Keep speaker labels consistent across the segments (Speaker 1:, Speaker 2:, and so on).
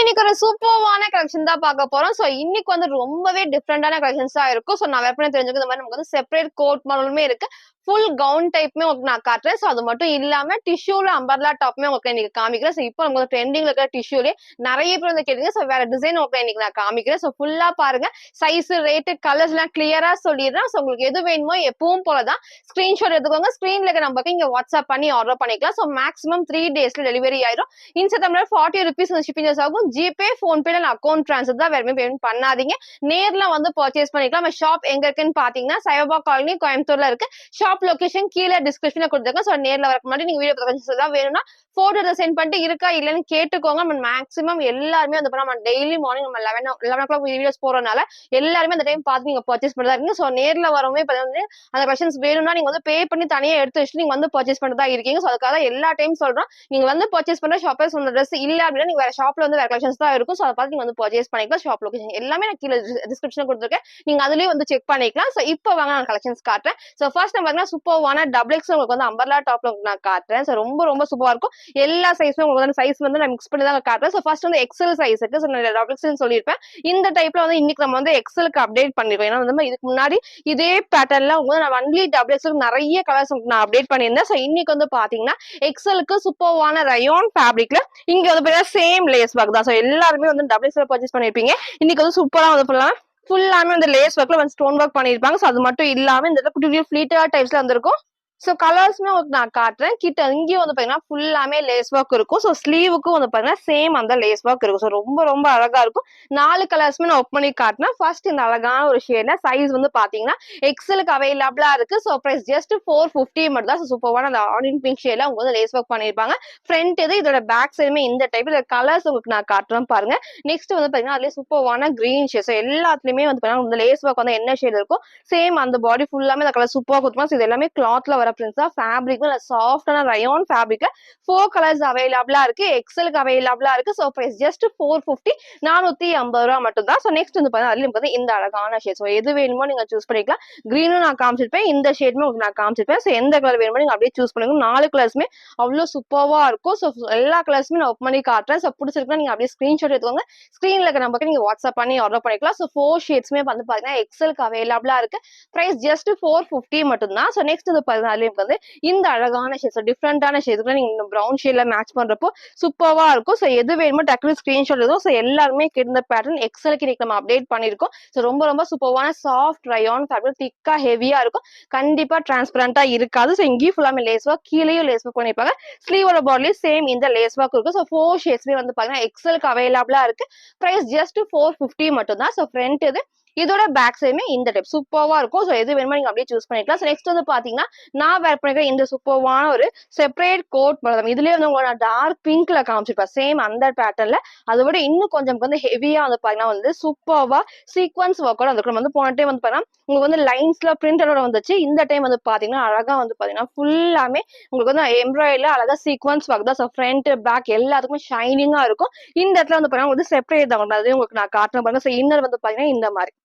Speaker 1: இன்னைக்கு ஒரு சூப்பர்வான கலெக்ஷன் தான் பார்க்க போறோம். சோ இன்னைக்கு வந்து ரொம்பவே டிஃபரெண்டான கலெக்ஷன்ஸ் தான் இருக்கும். சோ நான் வேற தெரிஞ்சுக்க இந்த மாதிரி நமக்கு வந்து செப்பரேட் கோட் மாடலுமே இருக்கு. ஃபுல் கவுன் டைப்புமே உங்களுக்கு நான் காட்டுறேன். சோ அது மட்டும் இல்லாம டிஷ்யூல அம்பர்லா டாப்மே உங்களுக்கு இன்னைக்கு காமிக்கிறேன். சோ இப்போ உங்களுக்கு ட்ரெண்டிங்ல இருக்கிற டிஷ்யூலே நிறைய பேர் வந்து கேட்டீங்க. சோ வேற டிசைன் உங்களுக்கு இன்னைக்கு நான் காமிக்கிறேன். சோ ஃபுல்லா பாருங்க. சைஸ், ரேட், கலர்ஸ் எல்லாம் கிளியரா சொல்லிடுறேன். சோ உங்களுக்கு எது வேணுமோ எப்பவும் போலதான் ஸ்கிரீன்ஷாட் எடுத்துக்கோங்க. ஸ்கிரீன்ல இருக்க நம்பருக்கு இங்க வாட்ஸ்அப் பண்ணி ஆர்டர் பண்ணிக்கலாம். சோ மேக்ஸிமம் 3 டேஸ்ல டெலிவரி ஆயிரும். இன்ஸ்டா 40 rupees ஷிப்பிங் சார்ஜ் ஆகும். ஜிபே, போன்பே அக்கௌண்ட் ட்ரான்ஸ்ஃபர் தான், வேற பேமெண்ட் பண்ணாதீங்க. நேர்ல வந்து பர்ச்சேஸ் பண்ணிக்கலாம். நம்ம ஷாப் எங்க இருக்குன்னு பாத்தீங்கன்னா சைபா காலனி கோயம்புத்தூர்ல இருக்கு. ஷாப் லொகேஷன் கீழே டிஸ்கிரிப்ஷன்ல கொடுத்துருக்கேன். சோ நேர்ல வரக்கு முன்னாடி நீங்க வீடியோ தான் வேணும்னா போட்டோ சென்ட் பண்ணிட்டு இருக்கா இல்லன்னு கேட்டுக்கோங்க. மேக்ஸிமம் எல்லாருமே வந்து நம்ம டெய்லி மார்னிங் நம்ம 11 o'clock வீடியோஸ் போறதுனால எல்லாருமே அந்த டைம் பார்த்து நீங்க பர்ச்சேஸ் பண்ணதா இருக்கீங்க. சோ நேர்ல வரவே வந்து அந்த கலெக்ஷன்ஸ் வேணும்னா நீங்க வந்து பே பண்ணி தனியா எடுத்து வச்சு நீங்க வந்து பர்ச்சேஸ் பண்ணதா இருக்கீங்க. சோ அதுக்காக எல்லா டைம் சொல்றோம், நீங்க வந்து பர்ச்சேஸ் பண்ற ஷாப்பர்ஸ் உங்க ட்ரெஸ் இல்ல அப்படின்னா நீங்க வேற ஷாப்ல வந்து வேற கலெக்ஷன்ஸ் தான் இருக்கும். சோ அதை பார்த்து நீங்க வந்து பர்ச்சேஸ் பண்ணிக்கலாம். ஷாப் லொகேஷன் எல்லாமே நான் கீழே டிஸ்கிரிப்ஷன் கொடுத்துருக்கேன். நீங்க அதுலயே வந்து செக் பண்ணிக்கலாம். சோ இப்போ வாங்க நான் கலெக்ஷன்ஸ் காட்டுறேன். சோ ஃபர்ஸ்ட் நம்ம பாத்தீங்கன்னா சூப்பர்வான டபுள் எக்ஸ் உங்களுக்கு வந்து அம்பர்லா டாப்ல நான் காட்டுறேன். சோ ரொம்ப ரொம்ப சூப்பரா இருக்கும். எல்லா சைஸும் உங்களுக்கு வந்து சைஸ் வந்து நான் மிக்ஸ் பண்ணி தான் காட்டுறேன். சோ ஃபர்ஸ்ட் வந்து எக்ஸல் சைஸ் இருக்கு. சோ நான் டபுள் எக்ஸ்னு சொல்லியிருப்பேன். இந்த டைப்ல வந்து இன்னைக்கு நம்ம வந்து எக்ஸலுக்கு அப்டேட் பண்ணிருக்கோம். ஏன்னா வந்து இதுக்கு முன்னாடி இதே பேட்டர்ன்ல உங்களுக்கு நான் ஒன்லி டபுள் எக்ஸலுக்கு நிறைய கலர்ஸ் நான் அப்டேட் பண்ணியிருந்தேன். சோ இன்னைக்கு வந்து பாத்தீங்கன்னா எக்ஸலுக்கு சூப்பர்வான ரயோன் ஃபேப்ரிக்ல இங்க வந்து பாத்தீங்கன்னா சேம் லேஸ் ஒர்க் தான். சோ எல்லாருமே வந்து டபுள் எக்ஸ்ல பர்ச்சேஸ் பண்ணிருப்பீங்க. இன்னைக்கு வந்து சூப்பரா வந்து பண்ணலாம். ஃபுல்லாமே வந்து லேஸ் ஒர்க்ல வந்து ஸ்டோன் ஒர்க் பண்ணிருப்பாங்க. சோ அது மட்டும் இல்லாம இந்த குட்டி குட்டி ஃபிளீட்டா டைப்ஸ்ல வந்திருக்கும். சோ கலர்ஸ்மே உங்களுக்கு நான் காட்டுறேன். கிட்ட இங்கேயும் வந்து பாத்தீங்கன்னா ஃபுல்லாமே லேஸ் ஒர்க் இருக்கும். சோ ஸ்லீவுக்கும் வந்து பாத்தீங்கன்னா சேம் அந்த லேஸ் ஒர்க் இருக்கும். சோ ரொம்ப ரொம்ப அழகா இருக்கும். 4 கலர்ஸ்மே நான் ஒர்க் பண்ணி காட்டினேன். ஃபர்ஸ்ட் இந்த அழகான ஒரு ஷேட்ல சைஸ் வந்து பாத்தீங்கன்னா எக்ஸலுக்கு அவைலபிளா இருக்கு. சோ பிரைஸ் ஜஸ்ட் 450 மட்டும் தான். சூப்பரான அந்த ஆனியன் பிங்க் ஷேட்ல அவங்க வந்து லேஸ் ஒர்க் பண்ணிருப்பாங்க. ஃப்ரண்ட் இது, இதோட பேக் சைடுமே இந்த டைப் கலர்ஸ் உங்களுக்கு நான் காட்டுறேன் பாருங்க. நெக்ஸ்ட் வந்து பாத்தீங்கன்னா அதுல சூப்பரான கிரீன் ஷேட். சோ எல்லாத்துலயுமே வந்து பாத்தீங்கன்னா இந்த லேஸ் ஒர்க் வந்து என்ன ஷேட் இருக்கும் சேம் அந்த பாடி ஃபுல்லாமே அந்த கலர் சூப்பரா கொடுத்துருப்பாங்க. இது எல்லாமே கிளாத்ல வர ஃபேப்ரிக் சாஃப்டான ரயோன் ஃபேப்ரிக்ல 4 கலர்ஸ் அவைலபிளா இருக்கு. எக்ஸலுக்கு அவைலபிளா இருக்கு. சோ பிரைஸ் ஜஸ்ட் 450, 450 ரூபாய் மட்டும் தான். சோ நெக்ஸ்ட் வந்து பாத்தீங்கன்னா இந்த அழகான ஷேட். சோ எது வேணுமோ நீங்க சூஸ் பண்ணிக்கலாம். கிரீனும் நான் காமிச்சிருப்பேன், இந்த ஷேட்மே உங்களுக்கு நான் காமிச்சிருப்பேன். சோ எந்த கலர் வேணுமோ நீங்க அப்படியே சூஸ் பண்ணிக்கணும். 4 கலர்ஸ்மே அவ்வளவு சூப்பர்வா இருக்கும். சோ எல்லா கலர்ஸ்மே நான் ஒர்க் பண்ணி காட்டுறேன். சோ பிடிச்சிருக்கா நீங்க அப்படியே ஸ்கிரீன்ஷாட் எடுத்துக்கோங்க. ஸ்கிரீன்ல இருக்க நம்பருக்கு நீங்க வாட்ஸ்அப் பண்ணி ஆர்டர் பண்ணிக்கலாம். சோ 4 ஷேட்ஸ்மே வந்து பாத்தீங்கன்னா எக்ஸலுக்கு அவைலபிளா இருக்கு. பிரைஸ் ஜஸ்ட் 450 மட்டும் தான். சோ நெக்ஸ்ட் வந்து பாத்தீங்கன்னா வந்து இந்த அழகான ஷேட், டிஃபரெண்டான ஷேட்ல நீங்க பிரவுன் ஷேட்ல மேட்ச் பண்றப்போ சூப்பரா இருக்கும். சோ எது வேணுமோ டக்குனு ஸ்கிரீன்ஷாட் எடுக்கும். சோ எல்லாருமே கேட்ட பேட்டர்ன் எக்ஸலுக்கு இன்னைக்கு நம்ம அப்டேட் பண்ணிருக்கோம். சோ ரொம்ப ரொம்ப சூப்பரான சாஃப்ட் ரயான் ஃபேப்ரிக், திக்கா ஹெவியா இருக்கும். கண்டிப்பா டிரான்ஸ்பரண்டா இருக்காது. சோ இங்கேயும் ஃபுல்லாமே லேஸ் ஒர்க், கீழேயும் லேஸ் ஒர்க் பண்ணிருப்பாங்க. ஸ்லீவோட பாடிலையும் சேம் இந்த லேஸ் ஒர்க் இருக்கும். சோ 4 ஷேட்ஸ்மே வந்து பாத்தீங்கன்னா எக்ஸலுக்கு அவைலபிளா இருக்கு. பிரைஸ் ஜஸ்ட் 450 மட்டும் தான். சோ ஃப்ரண்ட் இது, இதோட பேக் சைடுமே இந்த டைப் சூப்பர்வா இருக்கும். சோ எது வேணுமோ நீங்க அப்படியே சூஸ் பண்ணிக்கலாம். சோ நெக்ஸ்ட் வந்து பாத்தீங்கன்னா நான் வேர் பண்ணிருக்க இந்த சூப்பர்வான ஒரு செப்பரேட் கோட் படம். இதுலயே வந்து உங்களோட டார்க் பிங்க்ல காமிச்சிருப்பேன். சேம் அந்த பேட்டர்ன்ல அதை விட இன்னும் கொஞ்சம் வந்து ஹெவியா வந்து பாத்தீங்கன்னா வந்து சூப்பர்வா சீக்வன்ஸ் ஒர்க்கோட வந்து நம்ம வந்து போன டைம் வந்து பாத்தீங்கன்னா உங்களுக்கு வந்து லைன்ஸ்ல பிரிண்டரோட வந்துச்சு. இந்த டைம் வந்து பாத்தீங்கன்னா அழகா வந்து பாத்தீங்கன்னா ஃபுல்லாமே உங்களுக்கு வந்து எம்ப்ராய்டரியில அழகா சீக்வன்ஸ் ஒர்க் தான். ஸோ ஃப்ரண்ட் பேக் எல்லாத்துக்குமே ஷைனிங்கா இருக்கும். இந்த இடத்துல வந்து பாத்தீங்கன்னா வந்து செப்பரேட் தான் அதையும் உங்களுக்கு நான் காட்டுறேன் பாருங்க. ஸோ இன்னர் வந்து பாத்தீங்கன்னா இந்த மாதிரி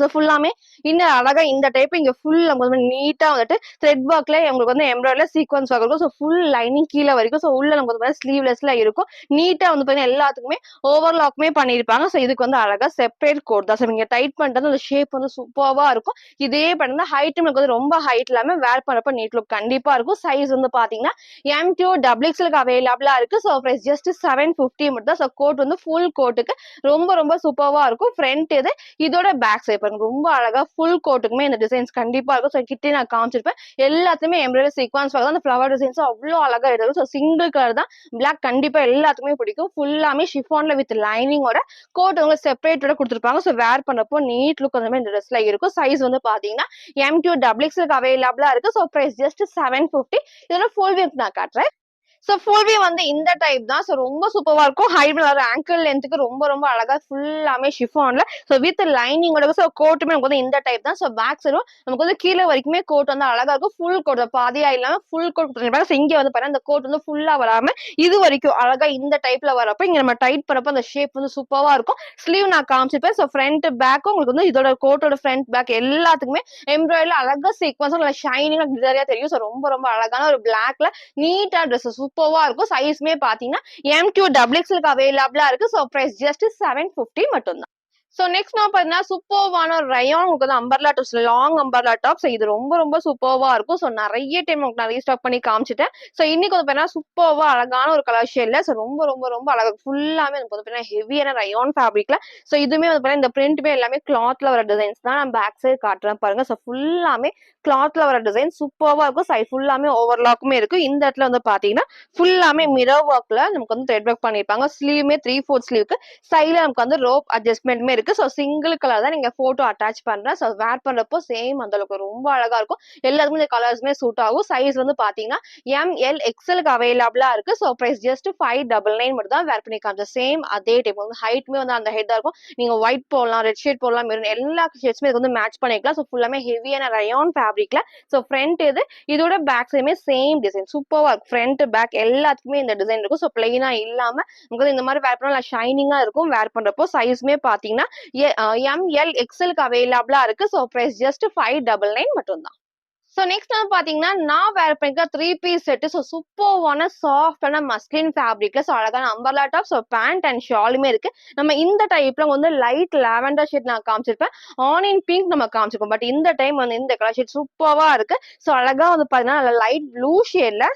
Speaker 1: சோ ஃபுல்லாமே இன்னும் அழகா இந்த டைப் இங்க ஃபுல் உங்களுக்கு நீட்டா வந்துட்டு த்ரெட் ஒர்க்ல உங்களுக்கு வந்து எம்ப்ராய்டரியில சீக்வன்ஸ் ஒர்க் இருக்கும். ஸோ ஃபுல் லைனிங் கீழே வரைக்கும். ஸோ உள்ள நமக்கு வந்து ஸ்லீவ்லெஸ்ல இருக்கும். நீட்டா வந்து பாத்தீங்கன்னா எல்லாத்துக்குமே ஓவர்லாக்குமே பண்ணிருப்பாங்க. ஸோ இதுக்கு வந்து அழகா செப்பரேட் கோட் தான். ஸோ நீங்க டைட் பண்ணிட்டு அந்த ஷேப் வந்து சூப்பர்வா இருக்கும். இதே பண்ணா ஹைட் வந்து ரொம்ப ஹைட் இல்லாம வேர் பண்றப்ப நீட் லுக் கண்டிப்பா இருக்கும். சைஸ் வந்து பாத்தீங்கன்னா M2 XXL அவைலபிளா இருக்கு. ஸோ பிரைஸ் ஜஸ்ட் 750 மட்டும் தான். ஸோ கோட் வந்து ஃபுல் கோட்டுக்கு ரொம்ப ரொம்ப சூப்பர்வா இருக்கும். ஃப்ரண்ட் இது, இதோட பேக் சைட் பாருங்க ரொம்ப அழகா ஃபுல் கோட்டுக்குமே இந்த டிசைன்ஸ் கண்டிப்பா இருக்கும். ஸோ கிட்டே நான் காமிச்சிருப்பேன். எல்லாத்துமே எம்ப்ராய்டரி சீக்வன்ஸ் அந்த ஃபிளவர் டிசைன்ஸ் அவ்வளோ அழகா எடுக்கும். ஸோ சிங்கிள் கலர் தான், பிளாக் கண்டிப்பா எல்லாத்துக்குமே பிடிக்கும். ஃபுல்லாமே ஷிஃபான்ல வித் லைனிங்கோட கோட் உங்களுக்கு செப்பரேட்டோட கொடுத்துருப்பாங்க. ஸோ வேர் பண்ணப்போ நீட் லுக் அந்த மாதிரி இந்த ட்ரெஸ்ல இருக்கும். சைஸ் வந்து பாத்தீங்கன்னா M2 XXL அவைலபிளா இருக்கு. So price just 750. இதோட ஃபுல் வியூ நான் காட்டுறேன். சோ ஃபுல் வியூ வந்து இந்த டைப் தான். சோ ரொம்ப சூப்பரா இருக்கும். ஹைட் ஆங்கிள் லென்த்துக்கு ரொம்ப ரொம்ப அழகா ஃபுல்லாமே ஷிஃபான்ல சோ வித் லைனிங்கோட சோ கோட்டுமே நமக்கு வந்து இந்த டைப் தான். சோ பேக் சைடும் நமக்கு வந்து கீழே வரைக்குமே கோட் வந்து அழகா இருக்கும். ஃபுல் கோட் பாதியா இல்லாம ஃபுல் கோட் பண்ணிருப்பாங்க. சோ இங்க வந்து பாருங்க இந்த கோட் வந்து ஃபுல்லா வராம இது வரைக்கும் அழகா இந்த டைப்ல வரப்ப இங்க நம்ம டைட் பண்ணப்ப அந்த ஷேப் வந்து சூப்பரா இருக்கும். ஸ்லீவ் நான் காமிச்சிருப்பேன். சோ ஃப்ரண்ட் பேக்கும் உங்களுக்கு வந்து இதோட கோட்டோட ஃப்ரண்ட் பேக் எல்லாத்துக்குமே எம்ப்ராய்டரியில அழகா சீக்வன்ஸ் ஷைனிங்கா கிளியரா தெரியும். சோ ரொம்ப ரொம்ப அழகான ஒரு பிளாக்ல நீட்டா ட்ரெஸ் சூப்பர்வா இருக்கும். சைஸ்மே பாத்தீங்கன்னா M2 XXL அவைலபிளா இருக்கு. சோ பிரைஸ் ஜஸ்ட் 750 மட்டும் தான். சோ நெக்ஸ்ட் நான் பாத்தீங்கன்னா சூப்பர்வான ரயான் உங்களுக்கு வந்து umbrella tops, long umbrella top. So இது ரொம்ப ரொம்ப சூப்பர்வா இருக்கும். சோ நிறைய டைம் உங்களுக்கு நான் ரீஸ்டாக் பண்ணி காமிச்சிட்டேன். சோ இன்னைக்கு வந்து பாத்தீங்கன்னா சூப்பர்வா அழகான ஒரு கலர் ஷேட்ல சோ ரொம்ப ரொம்ப ரொம்ப அழகா ஃபுல்லாமே வந்து பாத்தீங்கன்னா ஹெவியான ரயான் ஃபேப்ரிக்ல. சோ இதுமே வந்து பாத்தீங்கன்னா இந்த பிரிண்ட்மே எல்லாமே கிளாத்ல வர டிசைன்ஸ் தான். நான் பேக் சைடு காட்டுறேன் பாருங்க. சோ ஃபுல்லாமே கிளாத்ல வர டிசைன் சூப்பர்வா இருக்கும். சைடு ஃபுல்லாமே ஓவர்லாக்குமே இருக்கு. இந்த இடத்துல வந்து பாத்தீங்கன்னா ஃபுல்லாமே மிரர் ஒர்க்ல நமக்கு வந்து த்ரெட் ஒர்க் பண்ணிருப்பாங்க. ஸ்லீவ்மே 3/4 ஸ்லீவ்க்கு சைடுல நமக்கு வந்து ரோப் அட்ஜஸ்ட்மெண்ட்மே இருக்கு. ஸோ சிங்கிள் கலர் தான் நீங்க போட்டோ அட்டாச் பண்றேன். ஸோ வேர் பண்றப்போ சேம் அந்த அளவுக்கு ரொம்ப அழகா இருக்கும். எல்லாருக்கும் இந்த கலர்ஸ்மே சூட் ஆகும். சைஸ் வந்து பாத்தீங்கன்னா ML XLக்கு அவைலபிளா இருக்கு. ஸோ பிரைஸ் ஜஸ்ட் 599 மட்டும் தான். வேர் பண்ணி காமிச்ச சேம் அதே டைப் வந்து ஹைட்மே வந்து அந்த ஹைட் தான் இருக்கும். நீங்க ஒயிட் போடலாம், ரெட் ஷேட் போடலாம், மெரூன் எல்லா ஷேட்ஸ்மே இது வந்து மேட்ச் பண்ணிக்கலாம். ஸோ ஃபுல்லாமே ஹெவியான ரயான் ஃபேப்ரிக்ல. ஸோ ஃப்ரண்ட் இது இதோட பேக் சைடுமே சேம் டிசைன் சூப்பர்வா இருக்கும். ஃப்ரண்ட் பேக் எல்லாத்துக்குமே இந்த டிசைன் இருக்கும். ஸோ பிளைனா இல்லாம உங்களுக்கு இந்த மாதிரி வேர் பண்ணா ஷைனிங்கா இருக்கும். வேர் பண்றப்போ சைஸ்மே பாத்தீங்கன்னா ML XLக்கு அவைலபிளா இருக்கு. சோ பிரைஸ் ஜஸ்ட் 599 மட்டும் தான். சோ நெக்ஸ்ட் வந்து பாத்தீங்கன்னா நான் வேர் பண்ணிருக்க 3 பீஸ் செட். சோ சூப்பர்வான சாஃப்டான மஸ்லின் ஃபேப்ரிக்ல சோ அழகான umbrella top, so pant and ஷாலுமே இருக்கு. நம்ம இந்த டைப்ல வந்து லைட் லாவெண்டர் ஷேட் நான் காமிச்சிருப்பேன். ஆனியன் பிங்க் நம்ம காமிச்சிருப்போம். பட் இந்த டைம் வந்து இந்த கலர் ஷேட் சூப்பர்வா இருக்கு. சோ அழகா வந்து பாத்தீங்கன்னா லைட் ப்ளூ ஷேட்ல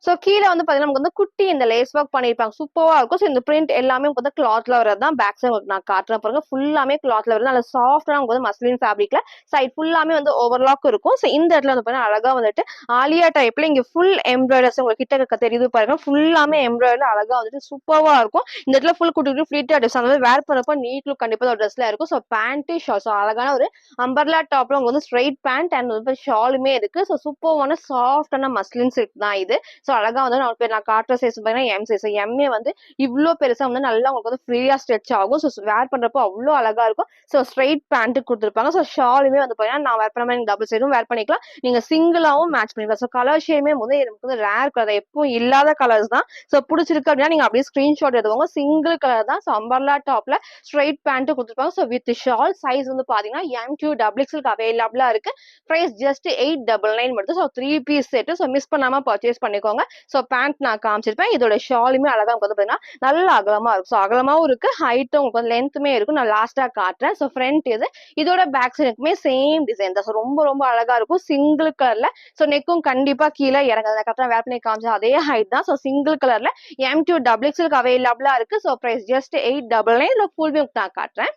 Speaker 1: சோ கீழ வந்து பாத்தீங்கன்னா நமக்கு வந்து குட்டி இந்த லேஸ் ஒர்க் பண்ணிருப்பாங்க. சூப்பர்வா இருக்கும். சோ இந்த பிரிண்ட் எல்லாமே உங்களுக்கு வந்து கிளாத்ல வரது தான். பேக் சைடு உங்களுக்கு நான் காட்டுறேன் பாருங்க. ஃபுல்லாமே கிளாத்ல வருது. நல்ல சாஃப்டான உங்களுக்கு வந்து மஸ்லின் ஃபேப்ரிக்ல சைடு ஃபுல்லாமே வந்து ஓவர்லாக் இருக்கும். சோ இந்த இடத்துல வந்து பாத்தீங்கன்னா அழகா வந்துட்டு ஆலியா டைப்ல இங்க ஃபுல் எம்ப்ராய்டர்ஸ் உங்களுக்கு கிட்ட இருக்க தெரியுது பாருங்க. ஃபுல்லாமே எம்ப்ராய்டர் அழகா வந்துட்டு சூப்பர்வா இருக்கும். இந்த இடத்துல ஃபுல் குட்டி குட்டி ஃபிளீட்டட் ட்ரெஸ் அந்த வேர் பண்ணப்போ நீட் லுக் கண்டிப்பா ஒரு ட்ரெஸ்ல இருக்கும். சோ பேண்ட் ஷால் சோ அழகான ஒரு அம்பர்லா டாப்ல உங்களுக்கு வந்து ஸ்ட்ரைட் பேண்ட் அண்ட் வந்து ஷாலுமே இருக்கு. சோ சூப்பர்வான சாஃப்டான மஸ்லின் சில்க் தான் இது. சோ அழகா வந்து நான் காட்டுற சைஸ் பாத்தீங்கன்னா M சைஸ். எம்ஏ வந்து இவ்ளோ பெருசா வந்து நல்லா உங்களுக்கு வந்து ஃப்ரீயா ஸ்ட்ரெச் ஆகும். சோ வேர் பண்றப்போ அவ்ளோ அழகா இருக்கும். சோ ஸ்ட்ரைட் பேண்ட் கொடுத்துருப்பாங்க. சோ ஷாலுமே வந்து பாத்தீங்கன்னா நான் வேர் பண்ண மாதிரி டபுள் சைடும் வேர் பண்ணிக்கலாம். நீங்க சிங்கிளாவும் மேட்ச் பண்ணிக்கலாம். சோ கலர் ஷேமே வந்து எனக்கு வந்து ரேர் கலர் எப்பவும் இல்லாத கலர்ஸ் தான். சோ பிடிச்சிருக்கு அப்படின்னா நீங்க அப்படியே ஸ்கிரீன்ஷாட் எடுத்துக்கோங்க. சிங்கிள் கலர் தான். சோ அம்பர்லா டாப்ல ஸ்ட்ரைட் பேண்ட் கொடுத்துருப்பாங்க. சோ வித் ஷால் சைஸ் வந்து பாத்தீங்கன்னா M2 XXL அவைலபிளா இருக்கு. பிரைஸ் ஜஸ்ட் 899 மட்டும். So 3 piece set. So miss பண்ணாம பர்ச்சேஸ் பண்ணிக்கோங்க. சோ பேண்ட் நான் காமிச்சிருப்பேன். இதோட ஷாலுமே அழகா உங்களுக்கு வந்து பாத்தீங்கன்னா நல்ல அகலமா இருக்கும். சோ அகலமாவும் இருக்கு, ஹைட்டும் உங்களுக்கு வந்து லென்த்துமே இருக்கும். நான் லாஸ்டா காட்டுறேன். சோ ஃப்ரண்ட் இது இதோட பேக் சைடுக்குமே சேம் டிசைன் தான். சோ ரொம்ப ரொம்ப அழகா இருக்கும். சிங்கிள் கலர்ல சோ நெக்கும் கண்டிப்பா கீழே இறங்காது. கரெக்டா வேர் பண்ணி காமிச்சா அதே ஹைட் தான். சோ சிங்கிள் கலர்ல M2 XXL அவைலபிளா இருக்கு. So price just 899. Full view நான் காட்டுறேன்.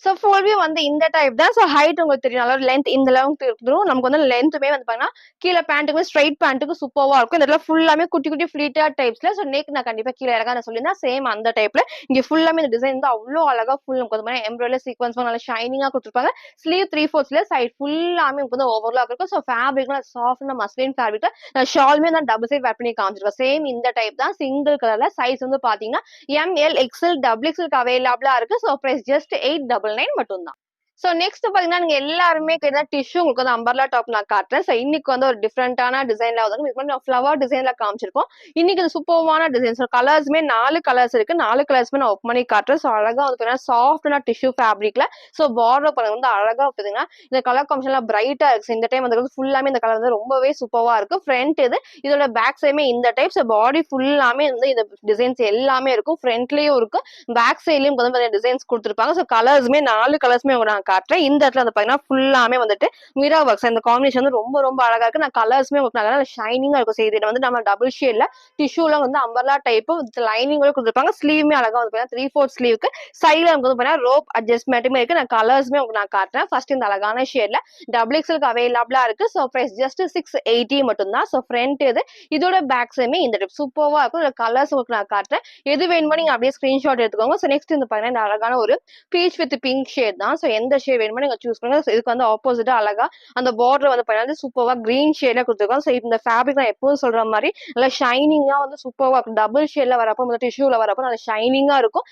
Speaker 1: சோ ஃபுல் வியூ வந்து இந்த டைப் தான். சோ ஹைட் உங்களுக்கு தெரியும். அதாவது லென்த் இந்த லென்த் இருக்கும். நமக்கு வந்து லென்த்துமே வந்து பாத்தீங்கன்னா கீழ பேண்ட்டுக்கு ஸ்ட்ரைட் பேண்ட்டுக்கு சூப்பர்வா இருக்கும். இந்த இடத்துல ஃபுல்லாமே குட்டி குட்டி ஃபிளீட்டட் டைப்ஸ்ல. சோ நெக் நான் கண்டிப்பா கீழ இறங்க நான் சொல்லியிருந்தேன். சேம் அந்த டைப்ல இங்க ஃபுல்லாமே இந்த டிசைன் வந்து அவ்வளோ அழகா ஃபுல் நமக்கு வந்து எம்ப்ராய்டரி சீக்வன்ஸ் நல்லா ஷைனிங்கா கொடுத்துருப்பாங்க. ஸ்லீவ் 3/4 சைட் ஃபுல்லாமே உங்களுக்கு வந்து ஓவர்லாக் இருக்கும். சோ ஃபேப்ரிக்லாம் சாஃப்ட் மஸ்லின் ஃபேப்ரிக். ஷால்மே நான் டபுள் சைட் வேர் பண்ணி காமிச்சிருக்கேன். சேம் இந்த டைப் தான். சிங்கிள் கலர்ல சைஸ் வந்து பாத்தீங்கன்னா ML XL XXL அவைலபிளா இருக்கு. சோ பிரைஸ் ஜஸ்ட் 899 மட்டும் தான். சோ நெக்ஸ்ட் பாத்தீங்கன்னா நீங்க எல்லாருமே கேட்டா டிஷ்யூ உங்களுக்கு வந்து அம்பர்லா டாப் நான் காட்டுறேன். சோ இன்னைக்கு வந்து ஒரு டிஃபரெண்டான டிசைன்ல வந்து இதுக்கு முன்னாடி ஃபிளவர் டிசைன்ல காமிச்சிருக்கோம். இன்னைக்கு இது சூப்பர்வான டிசைன். சோ கலர்ஸ்மே 4 கலர்ஸ் இருக்கு. 4 கலர்ஸ்மே நான் ஓப்பன் பண்ணி காட்டுறேன். சோ அழகா வந்து பாத்தீங்கன்னா சாஃப்டான டிஷ்யூ ஃபேப்ரிக்ல சோ பார்டர் பாருங்க வந்து அழகா பாத்தீங்கன்னா இந்த கலர் காம்பினேஷன்லாம் பிரைட்டா இருக்கு. இந்த டைம் வந்து ஃபுல்லாமே இந்த கலர் வந்து ரொம்பவே சூப்பர்வா இருக்கு. ஃப்ரண்ட் இது இதோட பேக் சைடுமே இந்த டைப். சோ பாடி ஃபுல்லாமே வந்து இந்த டிசைன்ஸ் எல்லாமே இருக்கும். ஃப்ரண்ட்லயும் இருக்கு, பேக் சைட்லயும் வந்து டிசைன்ஸ் கொடுத்துருப்பாங்க. சோ கலர்ஸ்மே 4 கலர்ஸ்மே நான் காட்டுறேன். இந்த இடத்துல வந்து பாத்தீங்கன்னா ஃபுல்லாமே வந்துட்டு மிரர் ஒர்க்ஸ் இந்த காம்பினேஷன் வந்து ரொம்ப ரொம்ப அழகா இருக்கு. நான் கலர்ஸ்மே உங்களுக்கு ஷைனிங்கா இருக்கும். சரி இது வந்து நம்ம டபுள் ஷேட்ல டிஷ்யூல வந்து அம்பர்லா டைப் வித் லைனிங்கோட கொடுத்துருப்பாங்க. ஸ்லீவ்மே அழகா வந்து பாத்தீங்கன்னா 3/4 ஸ்லீவ்க்கு சைடுல வந்து பாத்தீங்கன்னா ரோப் அட்ஜஸ்ட்மெண்ட்டுமே இருக்கு. நான் கலர்ஸ்மே உங்களுக்கு நான் காட்டுறேன். ஃபர்ஸ்ட் இந்த அழகான ஷேட்ல XXL அவைலபிளா இருக்கு. சோ பிரைஸ் ஜஸ்ட் 680 மட்டும் தான். சோ ஃப்ரண்ட் இது இதோட பேக் சைடுமே இந்த டைப் சூப்பர்வா இருக்கும். இந்த கலர்ஸ் உங்களுக்கு நான் காட்டுறேன். எது வேணுமோ நீங்க அப்படியே ஸ்கிரீன்ஷாட் எடுத்துக்கோங்க. சோ நெக்ஸ்ட் இந்த பாத்தீங்கன்னா இந்த அழகான ஒரு பீச் வித் பிங்க் ஷேட் தான். சோ எந்த ஷேட் வேணுமோ நீங்க சூஸ் பண்ணுங்க. So இதுக்கு வந்து ஆப்போசிட்டா அழகா அந்த பார்டர் வந்து பாத்தீங்கன்னா சூப்பர்வா கிரீன் ஷேட்ல கொடுத்துருக்கோம். சோ இந்த ஃபேப்ரிக் நான் எப்பவும் சொல்ற மாதிரி நல்லா ஷைனிங்கா வந்து சூப்பர்வா இருக்கும். டபுள் ஷேட்ல வரப்போ வந்து டிஷ்யூல வரப்போ நல்லா ஷைனிங்கா இருக்கும்.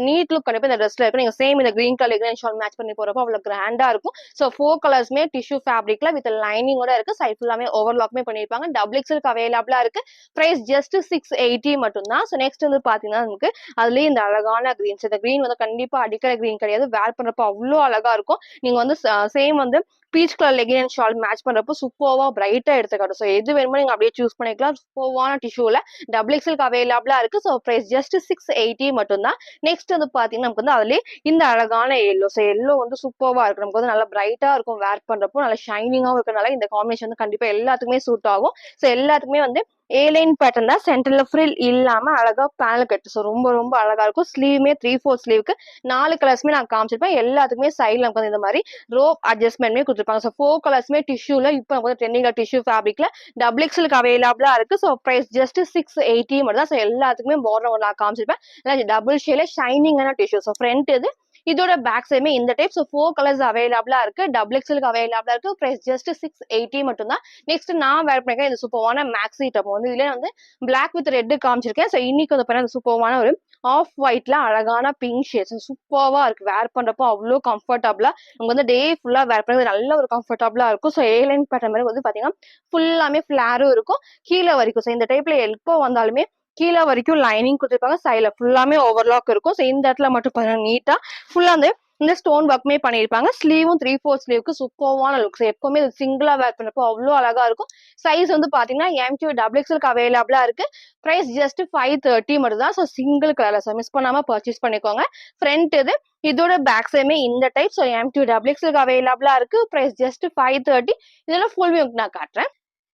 Speaker 1: நீட் லுக் கண்டிப்பா இந்த ட்ரெஸ்ல இருக்கும். நீங்க சேம் இந்த green colour green shawl match பண்ணி போறப்போ அவ்வளவு கிராண்டா இருக்கும். சோ 4 கலர்ஸ்மே டிஷ்யூ ஃபேப்ரிக்ல வித் லைனிங்கோட இருக்கு. சைட் ஃபுல்லாமே ஓவர்லாக்மே பண்ணிருப்பாங்க. XXL அவைலபிளா இருக்கு. பிரைஸ் ஜஸ்ட் 680 மட்டும் தான். சோ நெக்ஸ்ட் வந்து பாத்தீங்கன்னா நமக்கு அதுலயே இந்த அழகான கிரீன்ஸ். இந்த கிரீன் வந்து கண்டிப்பா அடிக்கிற கிரீன் கிடையாது. வேர் பண்றப்போ அவ்வளோ அழகா இருக்கும். நீங்க வந்து சேம் வந்து peach colour legging and shawl match பண்றப்போ சூப்பர்வா பிரைட்டா எடுத்துக்காட்டும். ஸோ எது வேணுமோ நீங்க அப்படியே சூஸ் பண்ணிக்கலாம். சூப்பர்வான டிஷ்யூல டபுள் எக்ஸ்எல் அவைலபிளா இருக்கு. ஸோ பிரைஸ் ஜஸ்ட் 680 மட்டும் தான். நெக்ஸ்ட் வந்து பாத்தீங்கன்னா நமக்கு வந்து அதுலயே இந்த அழகான எல்லோ. ஸோ எல்லோ வந்து சூப்பர்வா இருக்கு. நமக்கு வந்து நல்லா பிரைட்டா இருக்கும் வேர் பண்றப்போ, நல்லா ஷைனிங்காவும் இருக்கனால இந்த காம்பினேஷன் வந்து கண்டிப்பா எல்லாத்துக்குமே சூட் ஆகும். ஸோ எல்லாத்துக்குமே வந்து ஏலைன் பேட்டர்ன் தான், சென்டர்ல ஃப்ரில் இல்லாம அழகா பேனல் கட்டு. ஸோ ரொம்ப ரொம்ப அழகா இருக்கும். ஸ்லீவுமே 3/4 ஸ்லீவுக்கு 4 கலர்ஸ்மே நான் காமிச்சிருப்பேன். எல்லாத்துக்குமே சைட்ல நமக்கு வந்து இந்த மாதிரி ரோப் அட்ஜஸ்ட்மெண்ட்மே கொடுத்துருப்பாங்க. ஸோ 4 கலர்ஸ்மே டிஷ்யூல இப்போ நமக்கு வந்து ட்ரெண்டிங்ல டிஷ்யூ ஃபேப்ரிக்ல டபுள் எக்ஸ்எலுக்கு அவைலபிளா இருக்கு. ஸோ பிரைஸ் ஜஸ்ட் 680 மட்டும் தான். ஸோ எல்லாத்துக்குமே பார்டர் நான் காமிச்சிருப்பேன். டபுள் ஷேல ஷைனிங்கான டிஷ்யூ. ஸோ ஃப்ரண்ட் இது இதோட பேக் சைடுமே இந்த டைப். ஸோ 4 கலர்ஸ் அவைலபிளா இருக்கு. டபுள் எக்ஸ்எலுக்கு அவைலபிளா இருக்கு. பிரைஸ் ஜஸ்ட் 680 மட்டும் தான். நெக்ஸ்ட் நான் வேர் பண்ணிருக்கேன் இந்த சூப்பர்வான மேக்ஸி டாப். வந்து இதுல வந்து பிளாக் வித் ரெட் காமிச்சிருக்கேன். ஸோ இன்னைக்கு வந்து பாத்தீங்கன்னா சூப்பர்வான ஒரு ஆஃப் ஒயிட்ல அழகான பிங்க் ஷேட்ஸ் சூப்பர்வா இருக்கு. வேர் பண்றப்போ அவ்வளோ கம்ஃபர்டபுளா நமக்கு வந்து டே ஃபுல்லா வேர் பண்ணது நல்ல ஒரு கம்ஃபர்டபுளா இருக்கும். ஸோ ஏலைன் பேட்டர்ன் மாதிரி வந்து பாத்தீங்கன்னா ஃபுல்லாமே ஃபிளாரும் இருக்கும் கீழே வரைக்கும். ஸோ இந்த டைப்ல எப்போ வந்தாலுமே கீழே வரைக்கும் லைனிங் கொடுத்துருப்பாங்க. சைட்ல ஃபுல்லாமே ஓவர்லாக் இருக்கும். ஸோ இந்த இடத்துல மட்டும் பாத்தீங்கன்னா நீட்டா ஃபுல்லா வந்து இந்த ஸ்டோன் ஒர்க்குமே பண்ணிருப்பாங்க. ஸ்லீவும் 3/4 ஸ்லீவுக்கு சூப்பர்வான லுக்ஸ். எப்பவுமே சிங்கிளா வேர் பண்ணப்போ அவ்வளோ அழகா இருக்கும். சைஸ் வந்து பாத்தீங்கன்னா MQ டபுள் எக்ஸ்எலுக்கு அவைலபிளா இருக்கு. பிரைஸ் ஜஸ்ட் 530 மட்டும் தான். ஸோ சிங்கிள் கலர்ல. ஸோ மிஸ் பண்ணாம பர்ச்சேஸ் பண்ணிக்கோங்க. ஃப்ரண்ட் இது இதோட பேக் சைடுமே இந்த டைப். ஸோ MQ டபுள் எக்ஸ்எலுக்கு அவைலபிளா இருக்கு. Price just 530. இதுல ஃபுல் வியூ நான் காட்டுறேன்.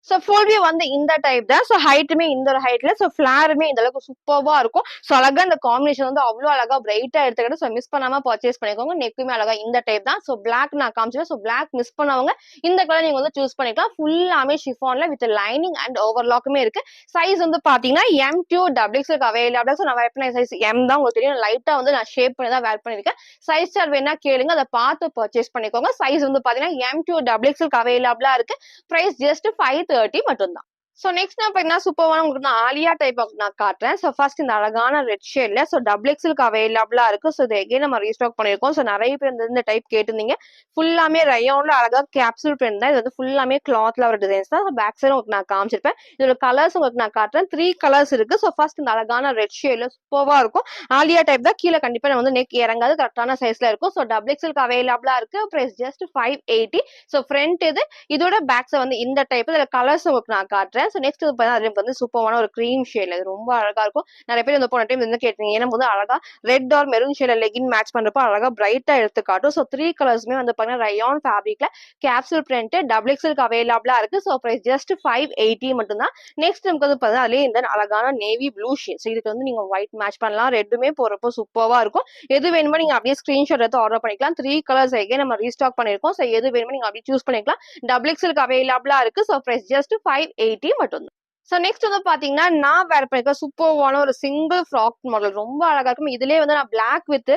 Speaker 1: ஸோ ஃபுல் வியூ வந்து இந்த டைப் தான். ஸோ ஹைட்டுமே இந்த ஒரு ஹைட்ல. ஸோ ஃபிளாருமே இந்த அளவுக்கு சூப்பர்வா இருக்கும். ஸோ அழகா இந்த காம்பினேஷன் வந்து அவ்வளோ அழகா பிரைட்டா எடுத்துக்கிட்டு ஸோ மிஸ் பண்ணாம பர்ச்சேஸ் பண்ணிக்கோங்க. நெக்குமே அழகா இந்த டைப் தான். ஸோ பிளாக் நான் காமிச்சேன். ஸோ பிளாக் மிஸ் பண்ணவங்க இந்த கலர் நீங்க வந்து சூஸ் பண்ணிக்கலாம். ஃபுல்லாமே ஷிஃபான்ல வித் லைனிங் அண்ட் ஓவர்லாக்குமே இருக்கு. சைஸ் வந்து பாத்தீங்கன்னா MQ டபுள் எக்ஸ்எலுக்கு அவைலபிளா. ஸோ நான் வேர் பண்ண சைஸ் M தான். உங்களுக்கு தெரியும் லைட்டா வந்து நான் ஷேப் பண்ணி தான் வேர் பண்ணிருக்கேன். சைஸ் சார்ட் வேணா கேளுங்க, அதை பார்த்து பர்ச்சேஸ் பண்ணிக்கோங்க. சைஸ் வந்து பாத்தீங்கன்னா MQ டபுள் எக்ஸ்எலுக்கு அவைலபிளா இருக்கு. பிரைஸ் ஜஸ்ட் 530 மட்டும் தான். சோ நெக்ஸ்ட் நான் பாத்தீங்கன்னா சூப்பர்வான உங்களுக்கு நான் ஆலியா டைப் நான் காட்டுறேன். சோ ஃபர்ஸ்ட் இந்த அழகான ரெட் ஷேட்ல சோ டபுள் எக்ஸ்எலுக்கு அவைலபிளா இருக்கு. சோ இது எகைன் நம்ம ரீஸ்டாக் பண்ணிருக்கோம். சோ நிறைய பேர் இந்த டைப் கேட்டிருந்தீங்க. ஃபுல்லாமே ரயோன்ல அழகா கேப்சூல் பிரிண்ட் தான். இது வந்து ஃபுல்லாமே கிளாத்ல ஒரு டிசைன்ஸ் தான். பேக் சைடு உங்களுக்கு நான் காமிச்சிருப்பேன். இதோட கலர்ஸ் உங்களுக்கு நான் காட்டுறேன். 3 கலர்ஸ் இருக்கு. சோ ஃபர்ஸ்ட் இந்த அழகான ரெட் ஷேட்ல சூப்பர்வா இருக்கும். ஆலியா டைப் தான். கீழே கண்டிப்பா வந்து நெக் இறங்காது, கரெக்டான சைஸ்ல இருக்கும். சோ டபுள் எக்ஸ்எலுக்கு அவைலபிளா இருக்கு. Price just 580. சோ ஃப்ரண்ட் இது இதோட பேக்ஸ் வந்து இந்த டைப். இதுல கலர்ஸ் உங்களுக்கு நான் காட்டுறேன். ஸோ நெக்ஸ்ட் வந்து சூப்பரான ஒரு கிரீம் ஷேட்ல இது ரொம்ப அழகா இருக்கும். நிறைய பேர் இந்த போன டைம் வந்து கேட்டீங்க. ஏன்னா வந்து அழகா ரெட் ஆர் மெரூன் ஷேட்ல லெகின் மேட்ச் பண்றப்ப அழகா பிரைட்டா எடுத்து காட்டும். ஸோ 3 கலர்ஸ்மே வந்து பாத்தீங்கன்னா ரயான் ஃபேப்ரிக்ல கேப்சூல் பிரிண்ட் டபுள் எக்ஸ்எலுக்கு அவைலபிளா இருக்கு. ஸோ பிரைஸ் ஜஸ்ட் 580 மட்டும் தான். நெக்ஸ்ட் நமக்கு வந்து பாத்தீங்கன்னா அதுலயே இந்த அழகான நேவி ப்ளூ ஷேட். ஸோ இதுக்கு வந்து நீங்க ஒயிட் மேட்ச் பண்ணலாம். ரெட்டுமே போறப்போ சூப்பர்வா இருக்கும். எது வேணுமோ நீங்க அப்படியே ஸ்கிரீன்ஷாட் எடுத்து ஆர்டர் பண்ணிக்கலாம். 3 கலர்ஸ் எகே நம்ம ரீஸ்டாக் பண்ணிருக்கோம். ஸோ எது வேணுமோ நீங்க அப்படியே சூஸ் பண்ணிக்கலாம். டபுள் எக்ஸ்எலுக்கு அவைலபிளா இருக்கு. ஸோ பிரைஸ் ஜஸ்ட் 580 மட்டும் தான். சோ நெக்ஸ்ட் வந்து பாத்தீங்கன்னா நான் வேர் பண்ணிருக்க சூப்பர்வான ஒரு சிங்கிள் ஃப்ராக் மாடல் ரொம்ப அழகா இருக்கும். இதுலயே வந்து நான் பிளாக் வித்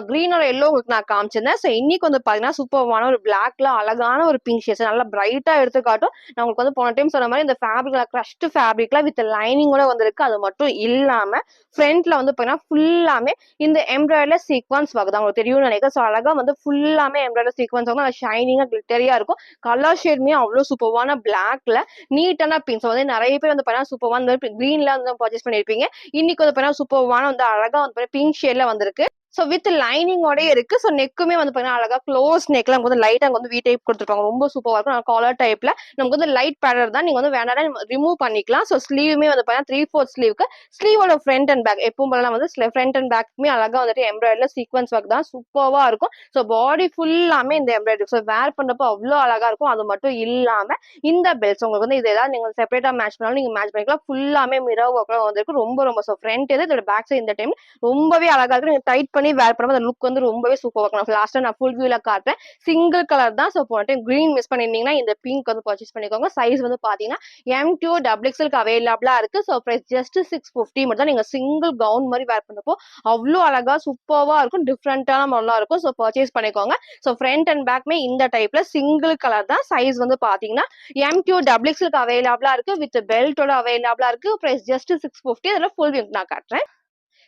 Speaker 1: கிரீன் ஒரு எல்லோ உங்களுக்கு நான் காமிச்சிருந்தேன். சோ இன்னைக்கு வந்து பாத்தீங்கன்னா சூப்பர்வான ஒரு பிளாக்ல அழகான ஒரு பிங்க் ஷேட்ஸ் நல்லா பிரைட்டா எடுத்து காட்டும். நான் உங்களுக்கு வந்து போன டைம் சொன்ன மாதிரி இந்த ஃபேப்ரிக்ல கிரஷ்ட் ஃபேப்ரிக்ல வித் லைனிங்கோட வந்திருக்கு. அது மட்டும் இல்லாம ஃப்ரண்ட்ல வந்து பாத்தீங்கன்னா ஃபுல்லாமே இந்த எம்ப்ராய்டரி சீக்வன்ஸ் வருது. உங்களுக்கு தெரியும் நினைக்கிறேன். சோ அழகா வந்து ஃபுல்லாமே எம்ப்ராய்டரி சீக்வன்ஸ் வந்து ஷைனிங்கா கிளிட்டரியா இருக்கும். கலர் ஷேட்மே அவ்வளவு சூப்பர்வான பிளாக்ல நீட்டான பிங்க். வந்து நிறைய பேர் வந்து சூப்பர்வான கிரீன்ல வந்து பர்ச்சேஸ் பண்ணிருப்பீங்க. இன்னைக்கு வந்து சூப்பர்வான வந்து அழகா வந்து பிங்க் ஷேட்ல வந்திருக்கு. சோ வித் லைனிங்கோட இருக்கு. சோ நெக்குமே வந்து பாத்தீங்கன்னா அழகா க்ளோஸ் நெக்ல நமக்கு வந்து லைட்டா வந்து வி டைப் கொடுத்துருப்பாங்க. ரொம்ப சூப்பரா இருக்கும். காலர் டைப்ல நமக்கு வந்து லைட் பேட்டர் தான். நீங்க வந்து வேணாலும் ரிமூவ் பண்ணிக்கலாம். சோ ஸ்லீவுமே வந்து பாத்தீங்கன்னா 3/4 ஸ்லீவுக்கு ஸ்லீவோட ஃப்ரண்ட் அண்ட் பேக் எப்பவும் போல வந்து ஃப்ரண்ட் அண்ட் பேக்குமே அழகா வந்துட்டு எம்ப்ராய்டரில சீக்வன்ஸ் ஒர்க் தான் சூப்பர்வா இருக்கும். சோ பாடி ஃபுல்லாமே இந்த எம்ப்ராய்டரி. சோ வேர் பண்றப்போ அவ்வளவு அழகா இருக்கும். அது மட்டும் இல்லாம இந்த பெல்ட்ஸ் உங்களுக்கு வந்து இது ஏதாவது நீங்க செப்பரேட்டா மேட்ச் பண்ணாலும் நீங்க மேட்ச் பண்ணிக்கலாம். ஃபுல்லாமே மிரர் ஒர்க்ல வந்திருக்கு. ரொம்ப ரொம்ப சோ ஃப்ரண்ட் இது இதோட பேக் சைடு இந்த டைம் ரொம்பவே அழகா இருக்கு. நீங்க டைட் பண்ணி வேர் பண்ணும்போது அந்த லுக் வந்து ரொம்பவே சூப்பரா இருக்கும். லாஸ்டா நான் ஃபுல் வியூல காட்டுறேன். சிங்கிள் கலர் தான். சோ போன டைம் கிரீன் மிஸ் பண்ணிருந்தீங்கன்னா இந்த பிங்க் வந்து பர்ச்சேஸ் பண்ணிக்கோங்க. சைஸ் வந்து பாத்தீங்கன்னா MQ டபுள் எக்ஸ்எலுக்கு அவைலபிளா இருக்கு. சோ பிரைஸ் ஜஸ்ட் 650 மட்டும் தான். நீங்க சிங்கிள் கவுன் மாதிரி வேர் பண்றப்போ அவ்வளவு அழகா சூப்பர்வா இருக்கும். டிஃப்ரெண்டான மாடலா இருக்கும். சோ பர்ச்சேஸ் பண்ணிக்கோங்க. சோ ஃப்ரண்ட் அண்ட் பேக்மே இந்த டைப்ல சிங்கிள் கலர் தான். சைஸ் வந்து பாத்தீங்கன்னா MQ டபுள் எக்ஸ்எலுக்கு அவைலபிளா இருக்கு. வித் பெல்ட்டோட அவைலபிளா இருக்கு. Price just 650. அதுல ஃபுல் வியூ நான் காட்டுறேன்.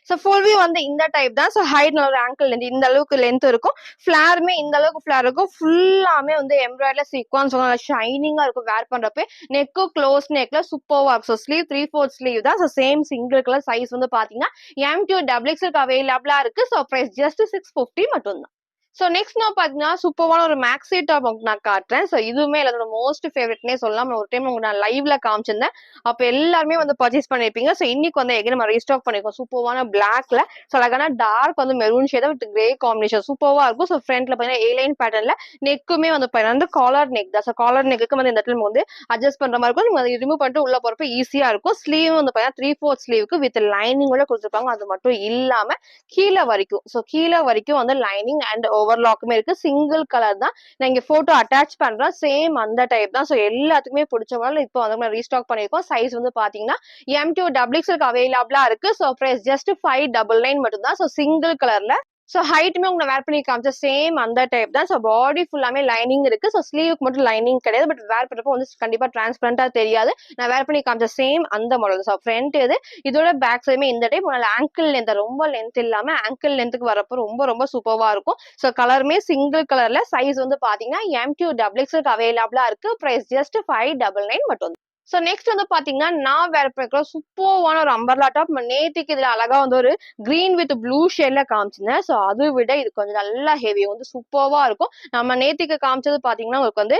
Speaker 1: சோ ஃபுல் வியூ வந்து இந்த டைப் தான். சோ ஹைட் ஒரு ஆங்கிள் லென்த் இந்த அளவுக்கு லென்த் இருக்கும். ஃபிளாருமே இந்த அளவுக்கு ஃபிளார் இருக்கும். ஃபுல்லாமே வந்து எம்ப்ராய்டரி சீக்வன்ஸ் ஷைனிங்கா இருக்கும். வேர் பண்றப்ப நெக்கு க்ளோஸ் நெக்ல சூப்பர்வா இருக்கும். சோ ஸ்லீவ் 3/4 ஸ்லீவ் தான். So same single colour. Size வந்து பாத்தீங்கன்னா MQ டபுள் எக்ஸ்எலுக்கு அவைலபிளா இருக்கு. சோ பிரைஸ் ஜஸ்ட் 650 மட்டும் தான். சோ நெக்ஸ்ட் நான் பாத்தீங்கன்னா சூப்பரான ஒரு மேக்ஸி டாப் உங்களுக்கு நான் காட்டுறேன். சோ இதுவுமே என்னோட மோஸ்ட் ஃபேவரட்னே சொல்லலாம். ஒரு டைம் உங்களுக்கு நான் லைவ்ல காமிச்சிருந்தேன். அப்ப எல்லாருமே வந்து பர்ச்சேஸ் பண்ணிருப்பீங்க. சோ இன்னைக்கு வந்து எகைன் நம்ம ரீஸ்டாக் பண்ணிருக்கோம். சூப்பரான பிளாக்ல சோ அழகான டார்க் வந்து maroon shade with grey combination சூப்பரா இருக்கும். சோ ஃப்ரண்ட்ல பாத்தீங்கன்னா ஏ லைன் பேட்டர்ன்ல நெக்குமே வந்து பாத்தீங்கன்னா காலர் நெக் தான். சோ காலர் நெக்கு வந்து இந்த இடத்துல வந்து அட்ஜஸ்ட் பண்ற மாதிரி இருக்கும். நீங்க அதை ரிமூவ் பண்ணிட்டு உள்ள போறப்ப ஈஸியா இருக்கும். ஸ்லீவ் வந்து பாத்தீங்கன்னா 3/4 ஸ்லீவுக்கு வித் லைனிங்கோட கொடுத்துருப்பாங்க. அது மட்டும் இல்லாம கீழே வரைக்கும் சோ கீழே வரைக்கும் வந்து லைனிங் அண்ட் ஓவர்லாக்குமே இருக்கு. சிங்கிள் கலர் தான். நான் இங்க போட்டோ அட்டாச் பண்றேன். சேம் அந்த டைப் தான். சோ எல்லாத்துக்குமே பிடிச்ச மாதிரி இப்போ வந்து ரீஸ்டாக் பண்ணிருக்கோம். சைஸ் வந்து பாத்தீங்கன்னா M2 XXL அவைலபிளா இருக்கு. சோ பிரைஸ் ஜஸ்ட் 599 மட்டும் தான். சோ சிங்கிள் கலர்ல சோ ஹைட்டுமே உங்களை வேர் பண்ணி காமிச்ச சேம் அந்த டைப் தான். சோ பாடி ஃபுல்லாமே லைனிங் இருக்கு. சோ ஸ்லீவுக்கு மட்டும் லைனிங் கிடையாது. பட் வேர் பண்றப்போ வந்து கண்டிப்பா டிரான்ஸ்பரண்டா தெரியாது. நான் வேர் பண்ணி காமிச்ச சேம் அந்த மாடல். சோ ஃப்ரண்ட் இது இதோட பேக் சைடுமே இந்த டைப் ஆங்கிள் லென்த் ரொம்ப லென்த் இல்லாம ஆங்கிள் லென்த்துக்கு வரப்போ ரொம்ப ரொம்ப சூப்பர்வா இருக்கும். சோ கலருமே சிங்கிள் கலர்ல சைஸ் வந்து பாத்தீங்கன்னா M2 XXL அவைலபிளா இருக்கு. பிரைஸ் ஜஸ்ட் 599 மட்டும். சோ நெக்ஸ்ட் வந்து பாத்தீங்கன்னா நான் வேர் பண்ணிக்கிற சூப்பர்வான ஒரு அம்பர்லா டாப். நேத்திக்கு இதுல அழகா வந்து ஒரு கிரீன் வித் ப்ளூ ஷேட்ல காமிச்சிருந்தேன். சோ அதை விட இது கொஞ்சம் நல்லா ஹெவி வந்து சூப்பர்வா இருக்கும். நம்ம நேத்திக்கு காமிச்சது பாத்தீங்கன்னா உங்களுக்கு வந்து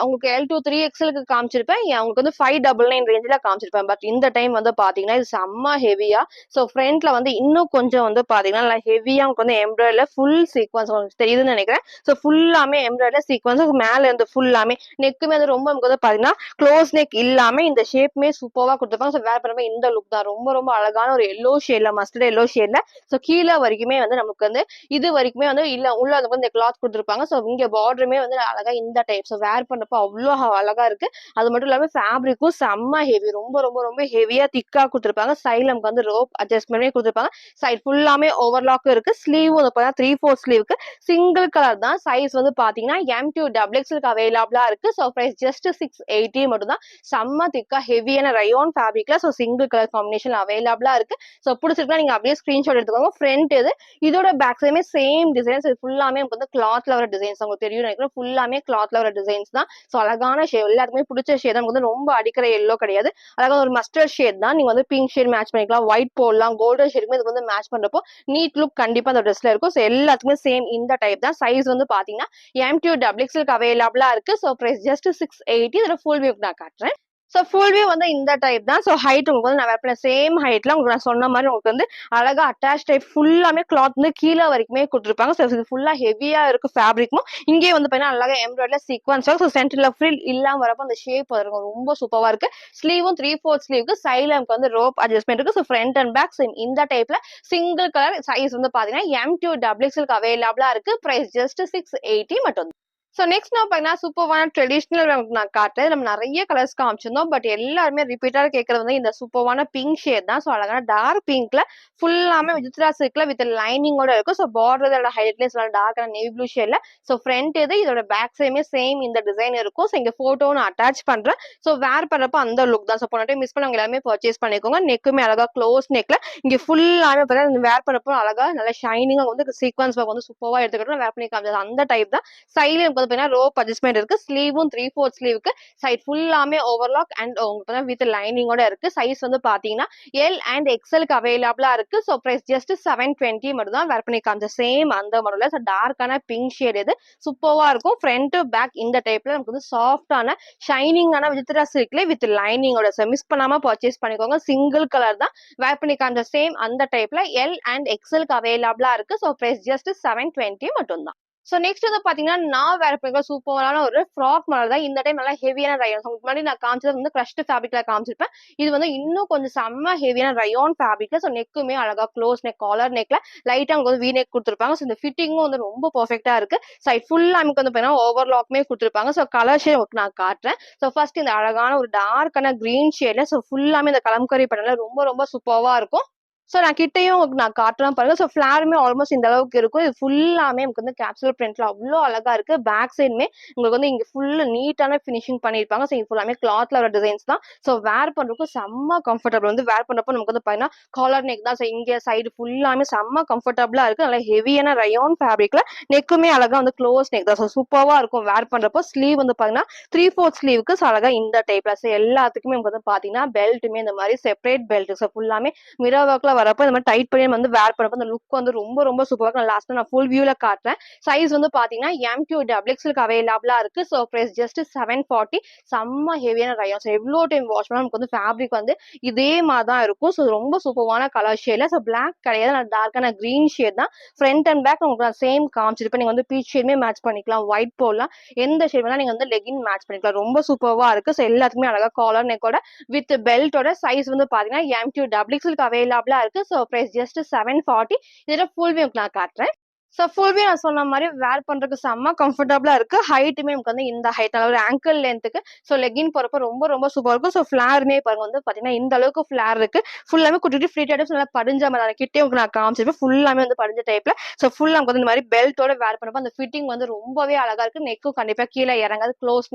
Speaker 1: உங்களுக்கு L2 3XL காமிச்சிருப்பேன். உங்களுக்கு வந்து 599 ரேஞ்சில காமிச்சிருப்பேன். பட் இந்த டைம் வந்து பாத்தீங்கன்னா இது செம்ம ஹெவியா. சோ ஃப்ரண்ட்ல வந்து இன்னும் கொஞ்சம் வந்து பாத்தீங்கன்னா நல்லா ஹெவியா உங்களுக்கு வந்து எம்ப்ராய்டர்ல ஃபுல் சீக்வன்ஸ் தெரியுதுன்னு நினைக்கிறேன். சோ ஃபுல்லாமே எம்ப்ராய்டர் சீக்வன்ஸ் மேல இருந்து ஃபுல்லாமே நெக்குமே வந்து ரொம்ப நமக்கு வந்து பாத்தீங்கன்னா க்ளோஸ் நெக் இல்லாம இந்த ஷேப்மே சூப்பரா கொடுத்துருப்பாங்க. சோ வேர் பண்ணும்போது இந்த லுக் தான் ரொம்ப ரொம்ப அழகான ஒரு எல்லோ ஷேட்ல மஸ்டர்ட் எல்லோ ஷேட்ல சோ கீழே வரைக்குமே வந்து நமக்கு வந்து இது வரைக்குமே வந்து இல்ல உள்ள வந்து இந்த கிளாத் கொடுத்துருப்பாங்க. சோ இங்க பார்டருமே வந்து அழகா இந்த டைப். சோ வேர் பண்ணப்போ அவ்வளோ அழகா இருக்கு. அது மட்டும் இல்லாம ஃபேப்ரிக்கும் செம்ம ஹெவி ரொம்ப ரொம்ப ரொம்ப ஹெவியா திக்கா கொடுத்துருப்பாங்க. சைட்ல நமக்கு வந்து ரோப் அட்ஜஸ்ட்மெண்ட்மே கொடுத்துருப்பாங்க. சைட் ஃபுல்லாமே ஓவர்லாக் இருக்கு. ஸ்லீவ் வந்து 3/4 ஸ்லீவுக்கு சிங்கிள் கலர் தான். சைஸ் வந்து பாத்தீங்கன்னா M2 XXL அவைலபிளா இருக்கு. சோ பிரைஸ் ஜஸ்ட் 680 மட்டும் தான். செம்ம திக்கா ஹெவியான ரயோன் ஃபேப்ரிக்ல சோ சிங்கிள் கலர் காம்பினேஷன் அவைலபிளா இருக்கு. சோ பிடிச்சிருக்கா நீங்க அப்படியே ஸ்கிரீன்ஷாட் எடுத்துக்கோங்க. ஃப்ரண்ட் இது இதோட பேக் சைடுமே சேம் டிசைன்ஸ். இது ஃபுல்லாமே வந்து கிளாத்ல வர டிசைன்ஸ் உங்களுக்கு தெரியும் நினைக்கிறேன். ஃபுல்லாமே கிளாத்ல வர டிசைன்ஸ் தான். சோ அழகான ஷேட் எல்லாருக்குமே பிடிச்ச ஷேட் தான். வந்து ரொம்ப அடிக்கிற எல்லோ கிடையாது. அழகா ஒரு மஸ்டர்ட் ஷேட் தான். நீங்க வந்து பிங்க் ஷேட் மேட்ச் பண்ணிக்கலாம். ஒயிட் போடலாம். கோல்டன் ஷேடுமே இது வந்து மேட்ச் பண்றப்போ நீட் லுக் கண்டிப்பா அந்த ட்ரெஸ்ல இருக்கும். சோ எல்லாத்துக்குமே சேம் இந்த டைப் தான். சைஸ் வந்து பாத்தீங்கன்னா M2 XXL அவைலபிளா இருக்கு. So price just 680. இதோட ஃபுல் வியூ நான் காட்டுறேன். சோ ஃபுல் வியூ வந்து இந்த டைப் தான். சோ ஹைட் உங்களுக்கு வந்து நான் வேர் பண்ண சேம் ஹைட்ல உங்களுக்கு நான் சொன்ன மாதிரி உங்களுக்கு வந்து அழகா அட்டாச் டைப் ஃபுல்லாமே கிளாத் வந்து கீழே வரைக்குமே கொடுத்துருப்பாங்க. சோ இது ஃபுல்லா ஹெவியா இருக்கு ஃபேப்ரிக்கும். இங்கே வந்து பாத்தீங்கன்னா அழகா எம்ப்ராய்டர்ல சீக்வன்ஸ் சோ சென்டர்ல ஃப்ரில் இல்லாம வரப்போ அந்த ஷேப் வரும் ரொம்ப சூப்பரா இருக்கு. ஸ்லீவும் 3/4 ஸ்லீவுக்கு சைட்ல நமக்கு வந்து ரோப் அட்ஜஸ்ட்மெண்ட் இருக்கு. So front and back same இந்த டைப்ல சிங்கிள் கலர் சைஸ் வந்து பாத்தீங்கன்னா M2 XXL அவைலபிளா இருக்கு. பிரைஸ் ஜஸ்ட் 680 மட்டும். சோ நெக்ஸ்ட் நான் பாத்தீங்கன்னா சூப்பர்வான ட்ரெடிஷனல் நான் காட்டுறேன். நம்ம நிறைய கலர்ஸ் காமிச்சிருந்தோம். பட் எல்லாருமே ரிப்பீட்டா கேட்கறது வந்து இந்த சூப்பர்வான பிங்க் ஷேட் தான். சோ அழகான டார்க் பிங்க்ல ஃபுல்லாமே விசித்ரா சில்க்ல வித் லைனிங்கோட இருக்கும். சோ பார்டரோட ஹைலைட்லேயே சொல்ல டார்க்கான நேவி ப்ளூ ஷேட்ல சோ ஃப்ரண்ட் இது இதோட பேக் சைடுமே சேம் இந்த டிசைன் இருக்கும். சோ இங்க போட்டோ நான் அட்டாச் பண்றேன். சோ வேர் பண்றப்ப அந்த லுக் தான். சோ போன டைம் மிஸ் பண்ணவங்க எல்லாமே பர்ச்சேஸ் பண்ணிக்கோங்க. நெக்குமே அழகா க்ளோஸ் நெக்ல இங்க ஃபுல்லாமே பார்த்தா வேர் பண்றப்போ அழகா நல்லா ஷைனிங்கா வந்து சீக்வன்ஸ் வந்து சூப்பரா எடுத்துக்கிட்டோம். வேர் பண்ணி காமிச்சது அந்த டைப் தான். சைடுல வந்து பாத்தீங்கன்னா ரோப் அட்ஜஸ்ட்மெண்ட் இருக்கு. ஸ்லீவும் 3/4 ஸ்லீவுக்கு சைட் ஃபுல்லாமே ஓவர்லாக் அண்ட் உங்களுக்கு வித் லைனிங்கோட இருக்கு. சைஸ் வந்து பாத்தீங்கன்னா L and XL அவைலபிளா இருக்கு. சோ பிரைஸ் ஜஸ்ட் 720 மட்டும் தான். வேர் பண்ணி காமிச்ச சேம் அந்த மாடல்ல சோ டார்க்கான பிங்க் ஷேட் இது சூப்பரா இருக்கும். ஃப்ரண்ட் பேக் இந்த டைப்ல நமக்கு வந்து சாஃப்டான ஷைனிங்கான விசித்ரா சில்க்ல வித் லைனிங்கோட சோ மிஸ் பண்ணாம பர்ச்சேஸ் பண்ணிக்கோங்க. சிங்கிள் கலர் தான். வேர் பண்ணி காமிச்ச சேம் அந்த டைப்ல L and XL அவைலபிளா இருக்கு. சோ பிரைஸ் ஜஸ்ட் 720 மட்டும் தான். சோ நெக்ஸ்ட் வந்து பாத்தீங்கன்னா நான் வேர் பண்ணிருக்க சூப்பரான ஒரு ஃப்ராக் மாடல் தான். இந்த டைம் நல்லா ஹெவியான ரயான். முன்னாடி நான் காமிச்சது வந்து கிரஷ்ட் ஃபேப்ரிக்ல காமிச்சிருப்பேன். இது வந்து இன்னும் கொஞ்சம் செம்ம ஹெவியான ரயான் ஃபேப்ரிக்ல சோ நெக்குமே அழகா க்ளோஸ் நெக் காலர் நெக்ல லைட்டா அங்க வந்து வி நெக் கொடுத்துருப்பாங்க. சோ இந்த ஃபிட்டிங்கும் வந்து ரொம்ப பெர்ஃபெக்ட்டா இருக்கு. சைட் ஃபுல்லா நமக்கு வந்து பாத்தீங்கன்னா ஓவர்லாக்மே கொடுத்துருப்பாங்க. சோ கலர் ஷேட் நான் காட்டுறேன். சோ ஃபர்ஸ்ட் இந்த அழகான ஒரு டார்க்கான கிரீன் ஷேட்ல சோ ஃபுல்லாமே இந்த கலம்கரி பண்ணல ரொம்ப ரொம்ப சூப்பர்வா இருக்கும். சோ நான் கிட்டயும் உங்களுக்கு நான் காட்டுறேன் பாருங்க. சோ ஃபிளாருமே ஆல்மோஸ்ட் இந்த அளவுக்கு இருக்கும். இது ஃபுல்லாமே நமக்கு வந்து கேப்சூல் பிரிண்ட்ல அவ்வளோ அழகா இருக்கு. பேக் சைடுமே உங்களுக்கு வந்து இங்க ஃபுல் நீட்டான ஃபினிஷிங் பண்ணிருப்பாங்க. சோ இது ஃபுல்லாமே கிளாத்ல வர டிசைன்ஸ் தான். சோ வேர் பண்றதுக்கு செம்ம கம்ஃபர்டபிள் வந்து வேர் பண்றப்போ நமக்கு வந்து பாத்தீங்கன்னா காலர் நெக் தான். சோ இங்க சைடு ஃபுல்லாமே செம்ம கம்ஃபர்டபிளா இருக்கு. நல்லா ஹெவியான ரயான் ஃபேப்ரிக்ல நெக்குமே அழகா வந்து க்ளோஸ் நெக் தான். சோ சூப்பரா இருக்கும் வேர் பண்றப்போ. ஸ்லீவ் வந்து பாத்தீங்கன்னா 3/4 ஸ்லீவுக்கு சோ அழகா இந்த டைப்ல சோ எல்லாத்துக்குமே நமக்கு வந்து பாத்தீங்கன்னா பெல்ட்டுமே இந்த மாதிரி செப்பரேட் பெல்ட் சோ ஃபுல்லாமே மிரர் ஒர்க்ல வரப்போ இந்த மாதிரி டைட் பண்ணி வந்து வேர் பண்ணப்போ அந்த லுக் வந்து ரொம்ப ரொம்ப சூப்பரா இருக்கும். லாஸ்ட் நான் ஃபுல் வியூல காட்டுறேன். சைஸ் வந்து பாத்தீங்கன்னா M2 டபுள் எக்ஸ்எல்க்கு அவைலபிளா இருக்கு. So price just 740. செம்ம ஹெவியான ரயான். ஸோ எவ்வளோ டைம் வாஷ் பண்ணாலும் நமக்கு வந்து ஃபேப்ரிக் வந்து இதே மாதிரி தான் இருக்கும். ஸோ ரொம்ப சூப்பரான கலர் ஷேட்ல. ஸோ பிளாக் கிடையாது, நான் டார்க்கான கிரீன் ஷேட் தான். ஃப்ரண்ட் அண்ட் பேக் உங்களுக்கு சேம் காமிச்சிருப்பேன். நீங்க வந்து பீச் ஷேடுமே மேட்ச் பண்ணிக்கலாம், ஒயிட் போடலாம், எந்த ஷேட் வேணா நீங்க வந்து லெகின் மேட்ச் பண்ணிக்கலாம். ரொம்ப சூப்பர்வா இருக்கு. ஸோ எல்லாத்துக்குமே அழகா காலர் நெக்கோட வித் பெல்ட்டோட சைஸ் வந்து பாத்தீங்கன்னா M2 டபுள் எக்ஸ்எல்க்கு அவைலபிளா இருக்கு. So price just 740. இதுல ஃபுல் வியூ நான் காட்டுறேன். ஸோ ஃபுல் வியூ நான் சொன்ன மாதிரி வேர் பண்றதுக்கு செம்ம கம்ஃபர்டபுளா இருக்கு. ஹைட்டுமே நமக்கு வந்து இந்த ஹைட் ஒரு ஆங்கிள் லென்த்துக்கு ஸோ லெகின் போறப்ப ரொம்ப ரொம்ப சூப்பரா இருக்கும். ஸோ ஃபிளாருமே பாருங்க வந்து பாத்தீங்கன்னா இந்த அளவுக்கு ஃபிளார் இருக்கு. ஃபுல்லாமே குட்டி ஃப்ரீ டைப்ஸ் நல்லா படிஞ்ச மாதிரி கிட்டே உங்களுக்கு நான் காமிச்சிருப்பேன். ஃபுல்லாமே வந்து படிஞ்ச டைப்ல. ஸோ ஃபுல்லா நமக்கு வந்து இந்த மாதிரி பெல்ட்டோட வேர் பண்ணப்போ அந்த ஃபிட்டிங் வந்து ரொம்பவே அழகா இருக்கு. நெக்கும் கண்டிப்பா கீழே இறங்காது, க்ளோஸ்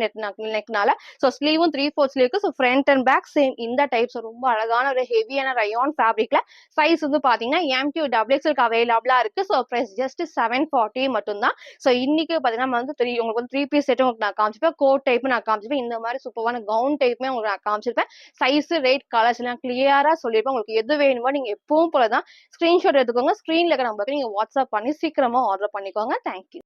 Speaker 1: நெக்னால. ஸோ ஸ்லீவும் 3/4 ஸ்லீவ் இருக்கு. So front and back same இந்த டைப். ஸோ ரொம்ப அழகான ஒரு ஹெவியான ரயான் ஃபேப்ரிக்ல சைஸ் வந்து பாத்தீங்கன்னா M2 டபுள் எக்ஸ்எல்க்கு அவைலபிளா இருக்கு. ஸோ பிரைஸ் ஜஸ்ட் 740 மட்டும்தான். ஸோ இன்னைக்கு பாத்தீங்கன்னா நம்ம வந்து உங்களுக்கு வந்து 3 பீஸ் செட்டும் உங்களுக்கு நான் காமிச்சிருப்பேன். கோட் டைப் நான் காமிச்சிருப்பேன். இந்த மாதிரி சூப்பரான கவுன் டைப்புமே உங்களுக்கு நான் காமிச்சிருப்பேன். சைஸ், ரேட், கலர்ஸ் எல்லாம் கிளியரா சொல்லியிருப்பேன். உங்களுக்கு எது வேணுமோ நீங்க எப்பவும் போலதான் ஸ்கிரீன்ஷாட் எடுத்துக்கோங்க. ஸ்கிரீன்ல இருக்க நம்பருக்கு நீங்க வாட்ஸ்அப் பண்ணி சீக்கிரமா ஆர்டர் பண்ணிக்கோங்க. தேங்க்யூ.